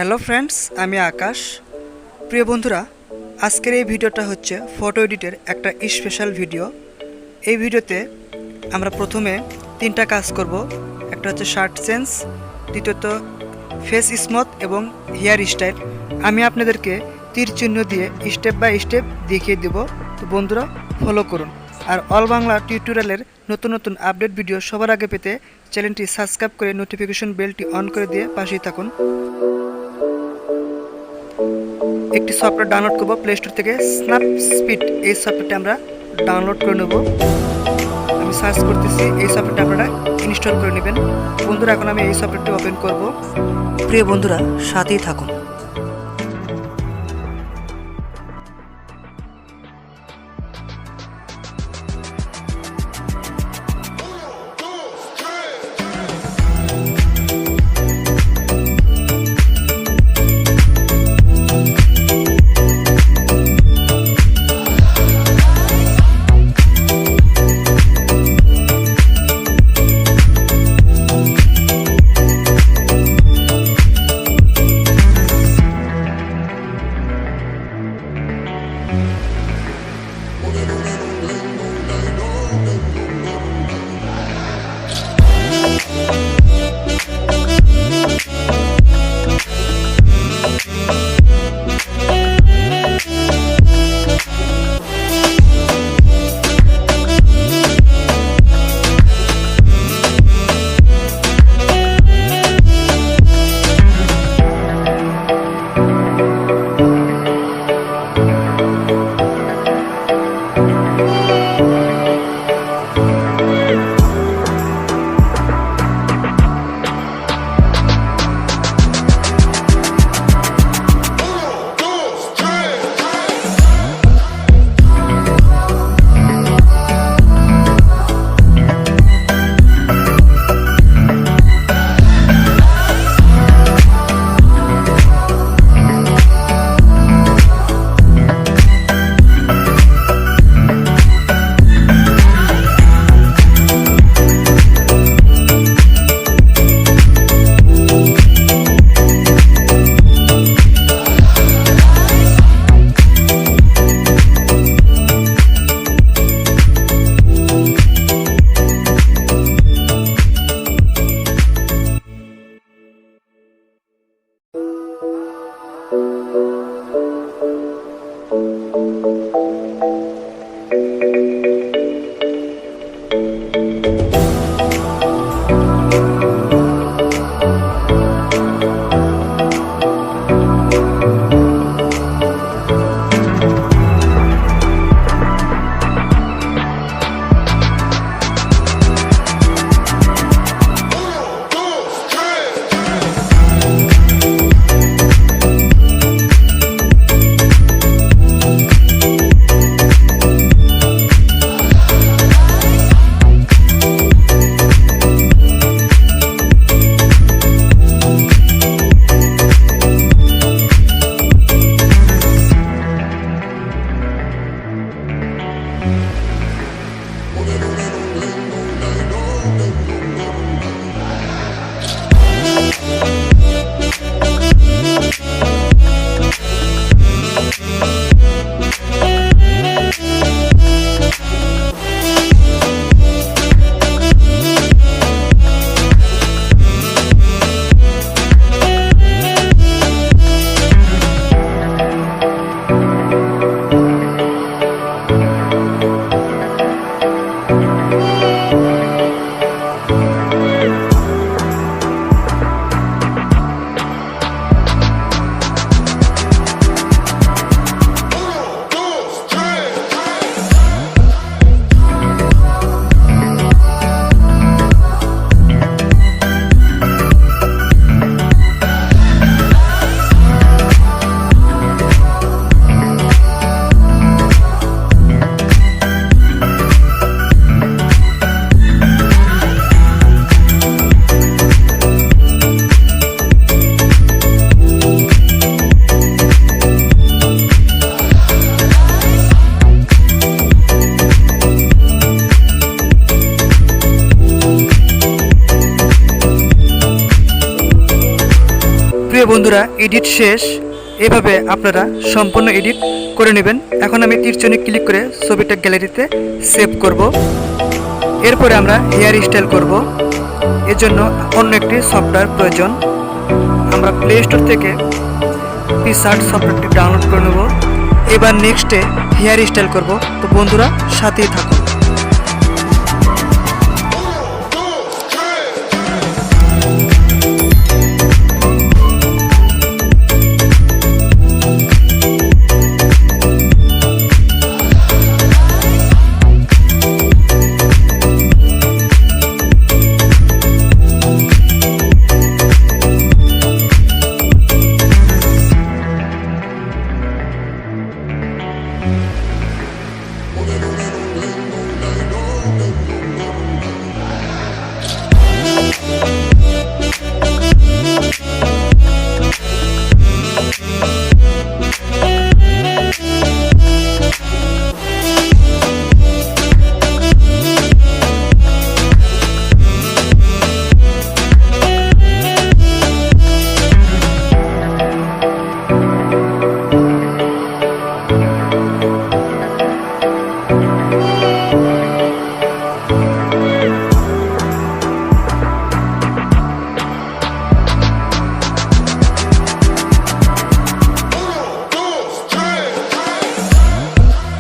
Hello friends, আমি আকাশ। প্রিয় বন্ধুরা, আজকের এই ভিডিওটা হচ্ছে ফটো এডিটের একটা স্পেশাল ভিডিও। এই ভিডিওতে আমরা প্রথমে তিনটা কাজ করব। একটা হচ্ছে শার্ট চেঞ্জ, দ্বিতীয়ত ফেস স্মথ এবং হেয়ার স্টাইল। আমি আপনাদেরকে তীর চিহ্ন দিয়ে স্টেপ বাই স্টেপ দেখিয়ে দেব। তো বন্ধুরা, ফলো করুন। আর অল বাংলা টিউটোরিয়ালের নতুন নতুন আপডেট ভিডিও সবার আগে পেতে চ্যানেলটি সাবস্ক্রাইব করে নোটিফিকেশন বেলটি অন করে দিয়ে পাশেই থাকুন। একটি সফটওয়্যার ডাউনলোড করব প্লে স্টোর থেকে, স্ন্যাপসিড। এই সফটওয়্যারটি আমরা ডাউনলোড করে নেব। আমি সার্চ করতেছি, এই সফটওয়্যারটি আপনারা ইনস্টল করে নেবেন। বন্ধুরা, এখন আমি এই সফটওয়্যারটি ওপেন করব। প্রিয় বন্ধুরা, সাথেই থাকুন। প্রিয় বন্ধুরা, এডিট শেষ। এভাবে আপনারা সম্পূর্ণ এডিট করে নেবেন। এখন আমি তীরচিহ্নে ক্লিক করে ছবিটা গ্যালারিতে সেভ করব। এরপরে আমরা হেয়ার স্টাইল করব। এর জন্য অন্য একটি সফটওয়্যার প্রয়োজন। আমরা প্লে স্টোর থেকে পিক্সার্ট সফটওয়্যারটি ডাউনলোড করে নেব। এবার নেক্সটে হেয়ার স্টাইল করব। তো বন্ধুরা, সাথেই থাকুন।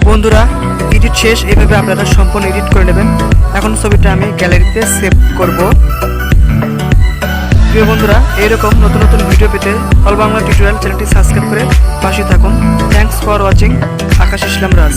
বন্ধুরা, এডিট শেষ। এভাবে আপনারা সম্পূর্ণ এডিট করে নেবেন। এখন ছবিটা আমি গ্যালারিতে সেভ করব। প্রিয় বন্ধুরা, এরকম নতুন নতুন ভিডিও পেতে অল বাংলা টিউটোরিয়াল চ্যানেলটি সাবস্ক্রাইব করে পাশে থাকুন। Thanks for watching. Akash Islam Raj.